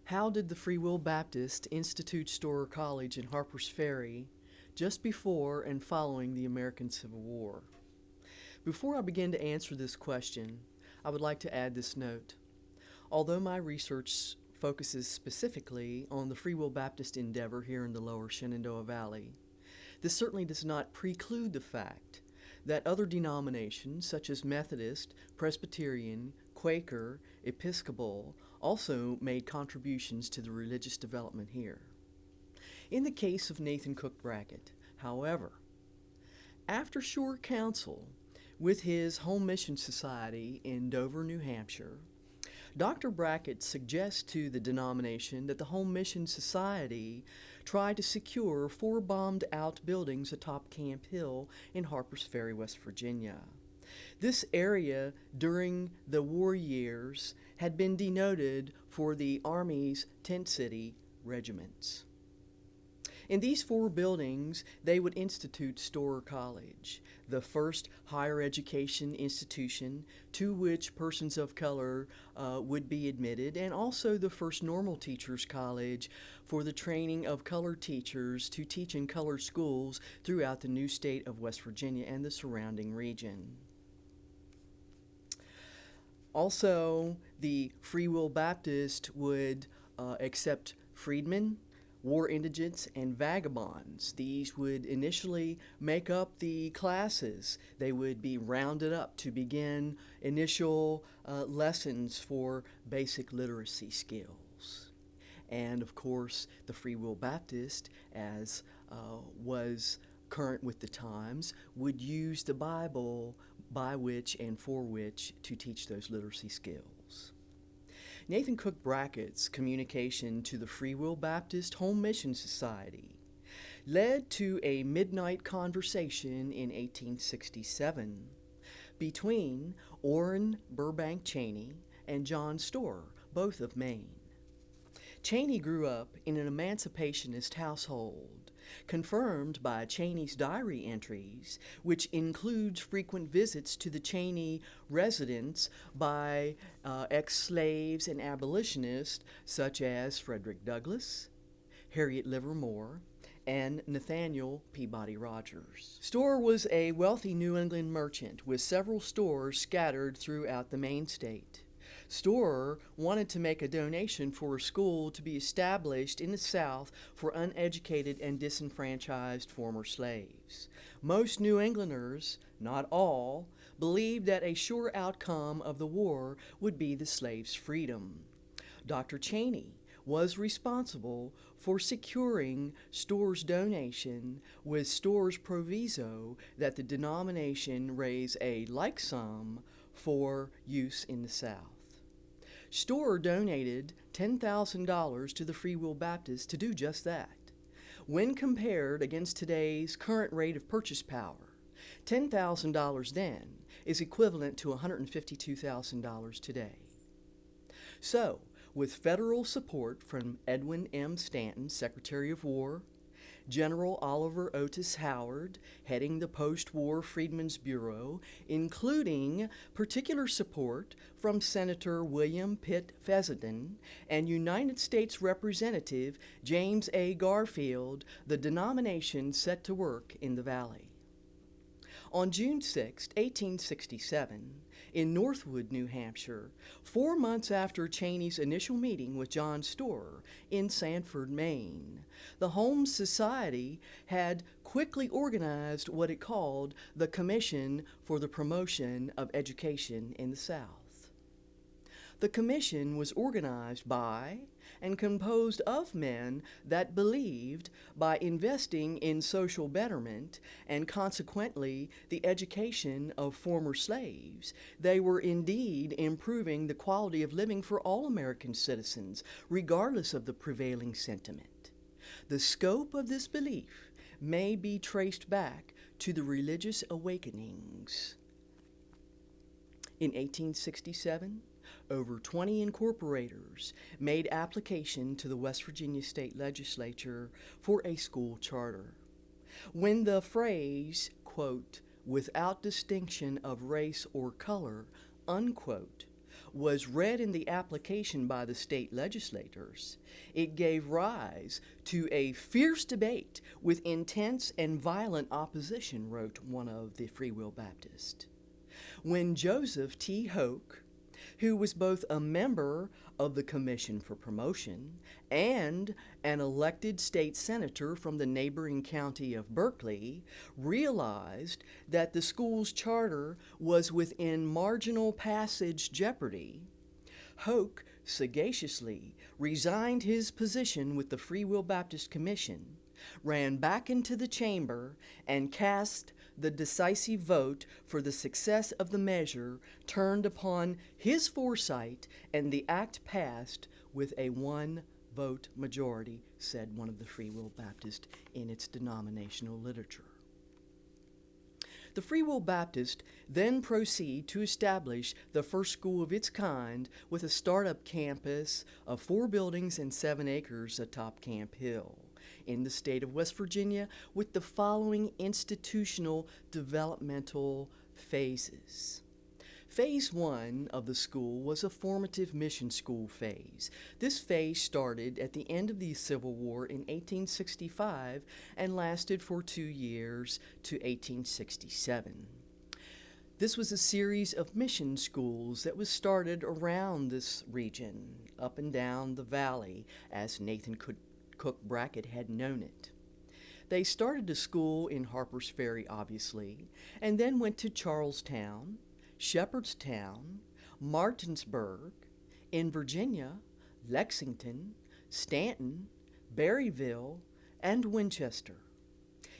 How did the Free Will Baptist institute Storer College in Harpers Ferry just before and following the American Civil War? Before I begin to answer this question, I would like to add this note. Although my research focuses specifically on the Free Will Baptist endeavor here in the lower Shenandoah Valley, this certainly does not preclude the fact that other denominations such as Methodist, Presbyterian, Quaker, Episcopal also made contributions to the religious development here. In the case of Nathan Cook Brackett, however, after shore council with his Home Mission Society in Dover, New Hampshire, Dr. Brackett suggests to the denomination that the Home Mission Society try to secure 4 bombed-out buildings atop Camp Hill in Harpers Ferry, West Virginia. This area during the war years had been denuded for the Army's tent city regiments. In these 4 buildings, they would institute Storer College, the first higher education institution to which persons of color would be admitted, and also the first normal teachers college for the training of colored teachers to teach in colored schools throughout the new state of West Virginia and the surrounding region. Also, the Free Will Baptist would accept freedmen, war indigents, and vagabonds. These would initially make up the classes. They would be rounded up to begin initial lessons for basic literacy skills. And of course, the Free Will Baptist, as was current with the times, would use the Bible by which and for which to teach those literacy skills. Nathan Cook Brackett's communication to the Free Will Baptist Home Mission Society led to a midnight conversation in 1867 between Orrin Burbank Cheney and John Storer, both of Maine. Cheney grew up in an emancipationist household, confirmed by Cheney's diary entries, which includes frequent visits to the Cheney residence by ex-slaves and abolitionists such as Frederick Douglass, Harriet Livermore, and Nathaniel Peabody Rogers. Storer was a wealthy New England merchant with several stores scattered throughout the Maine state. Storer wanted to make a donation for a school to be established in the South for uneducated and disenfranchised former slaves. Most New Englanders, not all, believed that a sure outcome of the war would be the slaves' freedom. Dr. Cheney was responsible for securing Storer's donation, with Storer's proviso that the denomination raise a like sum for use in the South. Storer donated $10,000 to the Free Will Baptist to do just that. When compared against today's current rate of purchase power, $10,000 then is equivalent to $152,000 today. So, with federal support from Edwin M. Stanton, Secretary of War, General Oliver Otis Howard, heading the post-war Freedmen's Bureau, including particular support from Senator William Pitt Fessenden and United States Representative James A. Garfield, the denomination set to work in the valley. On June 6, 1867, in Northwood, New Hampshire, 4 months after Cheney's initial meeting with John Storer in Sanford, Maine, the Home Society had quickly organized what it called the Commission for the Promotion of Education in the South. The commission was organized by and composed of men that believed by investing in social betterment and consequently the education of former slaves, they were indeed improving the quality of living for all American citizens, regardless of the prevailing sentiment. The scope of this belief may be traced back to the religious awakenings. In 1867, over 20 incorporators made application to the West Virginia State Legislature for a school charter. When the phrase, quote, "without distinction of race or color," unquote, was read in the application by the state legislators, it gave rise to a fierce debate with intense and violent opposition, wrote one of the Free Will Baptists. When Joseph T. Hoke, who was both a member of the Commission for Promotion and an elected state senator from the neighboring county of Berkeley, realized that the school's charter was within marginal passage jeopardy, Hoke sagaciously resigned his position with the Free Will Baptist Commission, ran back into the chamber, and cast the decisive vote for the success of the measure turned upon his foresight, and the act passed with a one-vote majority, said one of the Free Will Baptists in its denominational literature. The Free Will Baptist then proceed to establish the first school of its kind with a startup campus of 4 buildings and 7 acres atop Camp Hill in the state of West Virginia, with the following institutional developmental phases. Phase 1 of the school was a formative mission school phase. This phase started at the end of the Civil War in 1865 and lasted for 2 years to 1867. This was a series of mission schools that was started around this region, up and down the valley, as Nathan Cook Brackett had known it. They started a school in Harpers Ferry, obviously, and then went to Charlestown, Shepherdstown, Martinsburg, in Virginia, Lexington, Stanton, Berryville, and Winchester.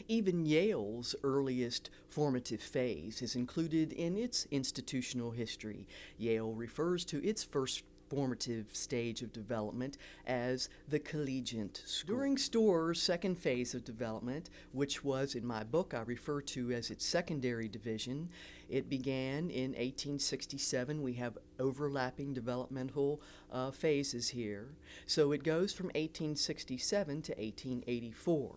Even Yale's earliest formative phase is included in its institutional history. Yale refers to its first formative stage of development as the collegiate school. During Storr's second phase of development, which was in my book I refer to as its secondary division, it began in 1867. We have overlapping developmental phases here. So it goes from 1867 to 1884.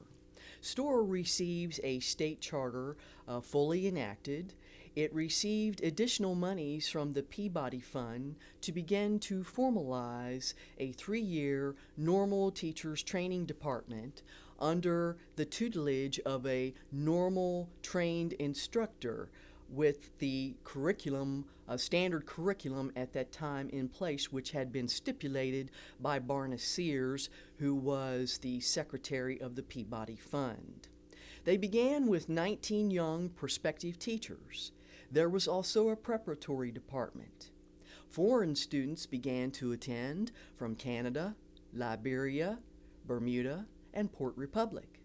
Storr receives a state charter fully enacted. It received additional monies from the Peabody Fund to begin to formalize a 3-year normal teachers training department under the tutelage of a normal trained instructor, with the curriculum, standard curriculum at that time in place, which had been stipulated by Barnes Sears, who was the secretary of the Peabody Fund. They began with 19 young prospective teachers. There was also a preparatory department. Foreign students began to attend from Canada, Liberia, Bermuda, and Port Republic.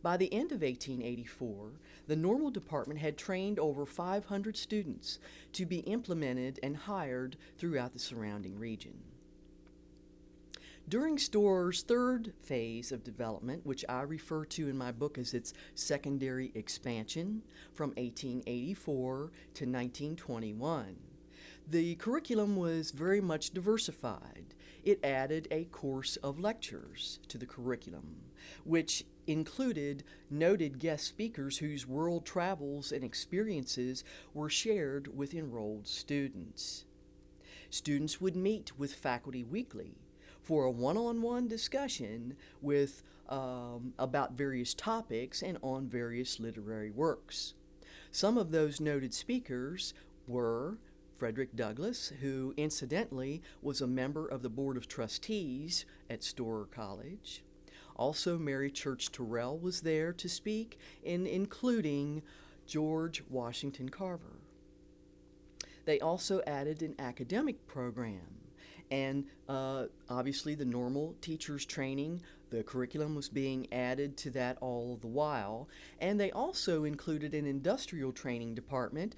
By the end of 1884, the normal department had trained over 500 students to be implemented and hired throughout the surrounding region. During Storr's third phase of development, which I refer to in my book as its secondary expansion from 1884 to 1921, the curriculum was very much diversified. It added a course of lectures to the curriculum, which included noted guest speakers whose world travels and experiences were shared with enrolled students. Students would meet with faculty weekly for a one-on-one discussion with about various topics and on various literary works. Some of those noted speakers were Frederick Douglass, who incidentally was a member of the Board of Trustees at Storr College. Also, Mary Church Terrell was there to speak, including George Washington Carver. They also added an academic program, and obviously the normal teachers training, the curriculum was being added to that all the while, and they also included an industrial training department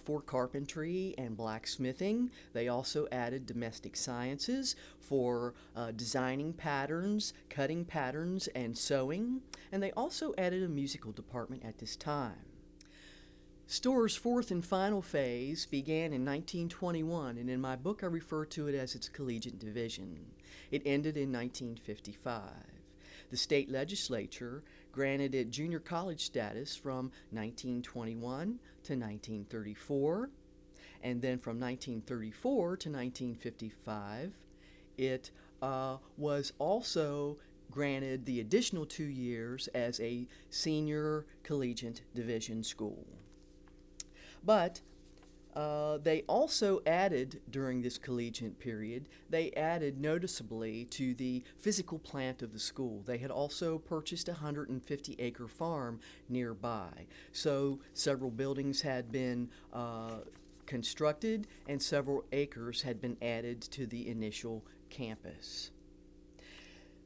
for carpentry and blacksmithing. They also added domestic sciences for designing patterns, cutting patterns, and sewing, and they also added a musical department at this time. Storr's fourth and final phase began in 1921, and in my book I refer to it as its collegiate division. It ended in 1955. The state legislature granted it junior college status from 1921 to 1934, And then from 1934 to 1955, it was also granted the additional 2 years as a senior collegiate division school. But they also added, during this collegiate period, they added noticeably to the physical plant of the school. They had also purchased a 150-acre farm nearby. So several buildings had been constructed and several acres had been added to the initial campus.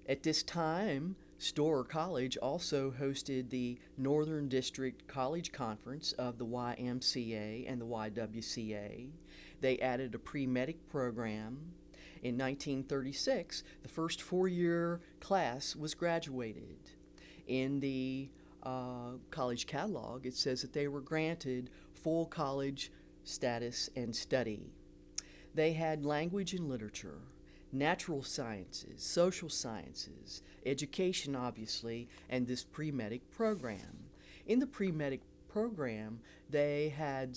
At this time, Storer College also hosted the Northern District College Conference of the YMCA and the YWCA. They added a pre-medic program. In 1936, the first four-year class was graduated. In the college catalog, it says that they were granted full college status and study. They had language and literature, natural sciences, social sciences, education, obviously, and this pre-medic program. In the pre-medic program, they had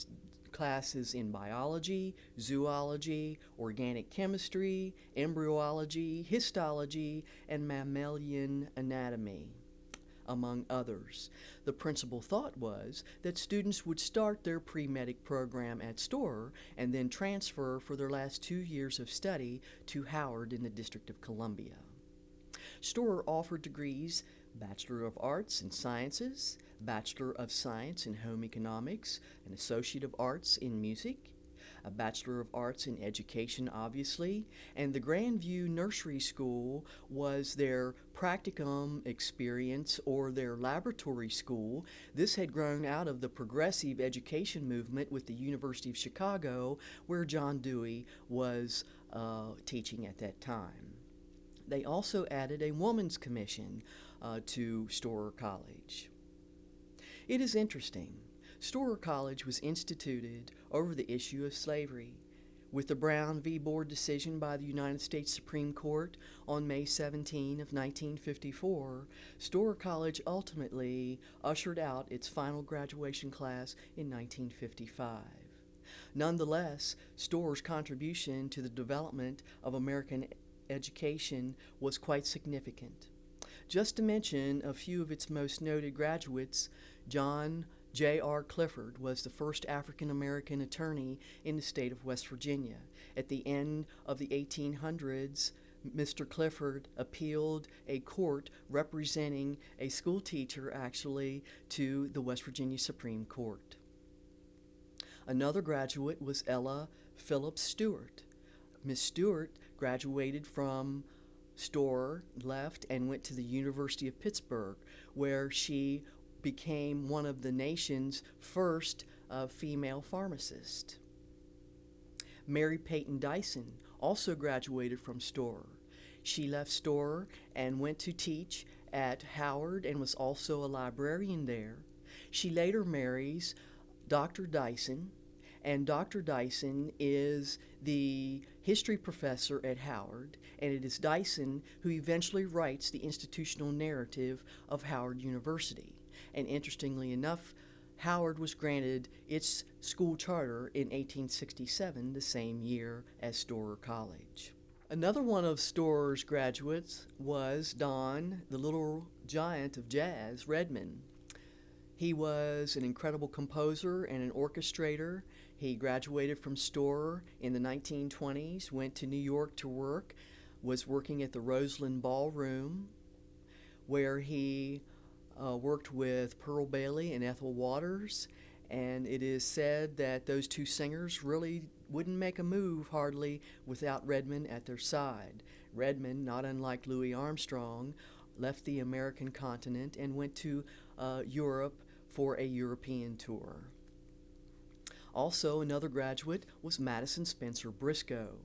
classes in biology, zoology, organic chemistry, embryology, histology, and mammalian anatomy, among others. The principal thought was that students would start their pre-medic program at Storer and then transfer for their last 2 years of study to Howard in the District of Columbia. Storer offered degrees Bachelor of Arts in Sciences, Bachelor of Science in Home Economics, an Associate of Arts in Music, a Bachelor of Arts in Education, obviously, and the Grandview Nursery School was their practicum experience or their laboratory school. This had grown out of the progressive education movement with the University of Chicago, where John Dewey was teaching at that time. They also added a woman's commission to Storer College. It is interesting. Storer College was instituted over the issue of slavery. With the Brown v. Board decision by the United States Supreme Court on May 17 of 1954, Storer College ultimately ushered out its final graduation class in 1955. Nonetheless, Storer's contribution to the development of American education was quite significant. Just to mention a few of its most noted graduates, John J.R. Clifford was the first African-American attorney in the state of West Virginia. At the end of the 1800s, Mr. Clifford appealed a court representing a school teacher, actually, to the West Virginia Supreme Court. Another graduate was Ella Phillips Stewart. Miss Stewart graduated from Storer, left, and went to the University of Pittsburgh, where she became one of the nation's first female pharmacists. Mary Peyton Dyson also graduated from Storer. She left Storer and went to teach at Howard and was also a librarian there. She later marries Dr. Dyson, and Dr. Dyson is the history professor at Howard, and it is Dyson who eventually writes the institutional narrative of Howard University. And interestingly enough, Howard was granted its school charter in 1867, the same year as Storer College. Another one of Storer's graduates was Dawne, the little giant of jazz, Redman. He was an incredible composer and an orchestrator. He graduated from Storer in the 1920s, went to New York to work, was working at the Roseland Ballroom, where he worked with Pearl Bailey and Ethel Waters, and it is said that those two singers really wouldn't make a move hardly without Redman at their side. Redman, not unlike Louis Armstrong, left the American continent and went to Europe for a European tour. Also, another graduate was Madison Spencer Briscoe.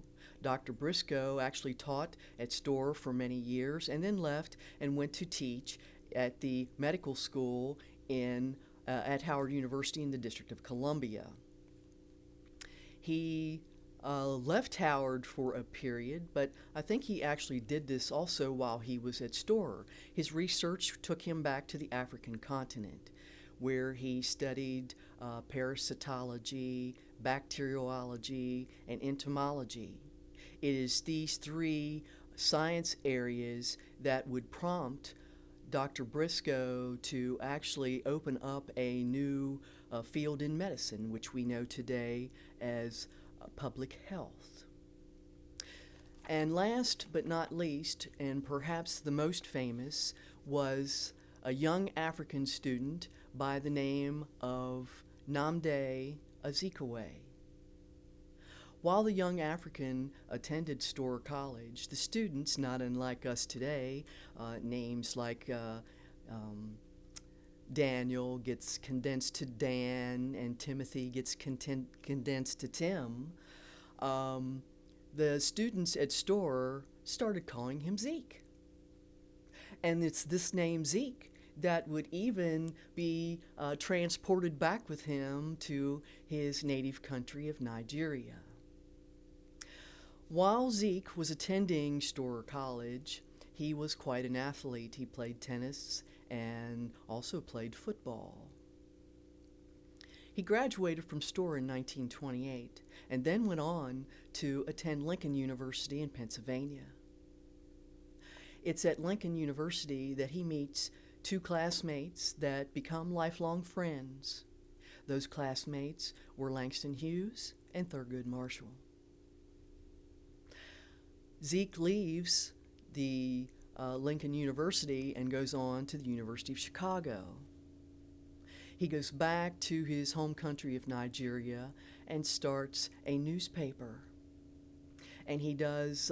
Dr. Briscoe actually taught at Storer for many years and then left and went to teach at the medical school at Howard University in the District of Columbia. He left Howard for a period, but I think he actually did this also while he was at Storer. His research took him back to the African continent, where he studied parasitology, bacteriology, and entomology. It is these three science areas that would prompt Dr. Briscoe to actually open up a new field in medicine, which we know today as public health. And last but not least, and perhaps the most famous, was a young African student by the name of Nnamdi Azikiwe. While the young African attended Storer College, the students, not unlike us today, names like Daniel gets condensed to Dan and Timothy gets condensed to Tim, the students at Storer started calling him Zeke. And it's this name Zeke that would even be transported back with him to his native country of Nigeria. While Zeke was attending Storer College, he was quite an athlete. He played tennis and also played football. He graduated from Storer in 1928 and then went on to attend Lincoln University in Pennsylvania. It's at Lincoln University that he meets two classmates that become lifelong friends. Those classmates were Langston Hughes and Thurgood Marshall. Zeke leaves the Lincoln University and goes on to the University of Chicago. He goes back to his home country of Nigeria and starts a newspaper. And he does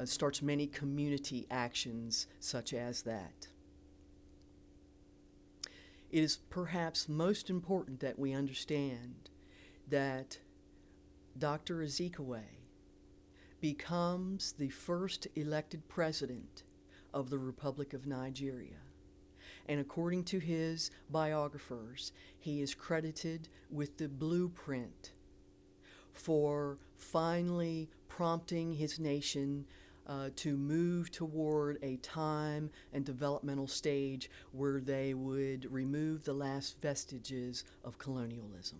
starts many community actions such as that. It is perhaps most important that we understand that Dr. Azikiwe becomes the first elected president of the Republic of Nigeria. And according to his biographers, he is credited with the blueprint for finally prompting his nation to move toward a time and developmental stage where they would remove the last vestiges of colonialism.